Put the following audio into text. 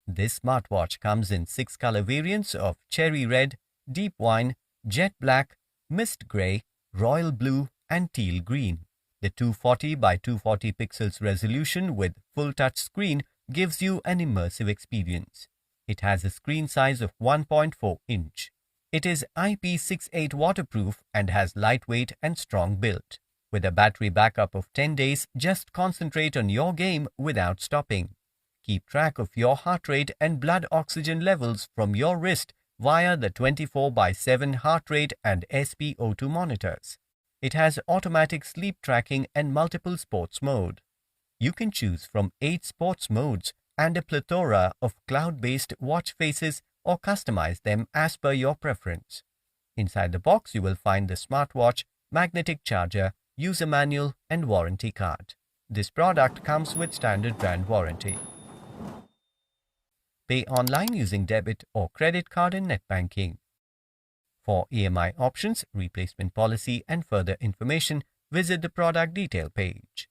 This smartwatch comes in 6 color variants of cherry red, deep wine, jet black, mist grey, royal blue and teal green. The 240 by 240 pixels resolution with full touch screen gives you an immersive experience. It has a screen size of 1.4 inch. It is IP68 waterproof and has lightweight and strong build. With a battery backup of 10 days, just concentrate on your game without stopping. Keep track of your heart rate and blood oxygen levels from your wrist via the 24/7 heart rate and SpO2 monitors. It has automatic sleep tracking and multiple sports mode. You can choose from 8 sports modes and a plethora of cloud-based watch faces or customize them as per your preference. Inside the box, you will find the smartwatch, magnetic charger, user manual and warranty card. This product comes with standard brand warranty. Pay online using debit or credit card and net banking. For EMI options, replacement policy and further information, visit the product detail page.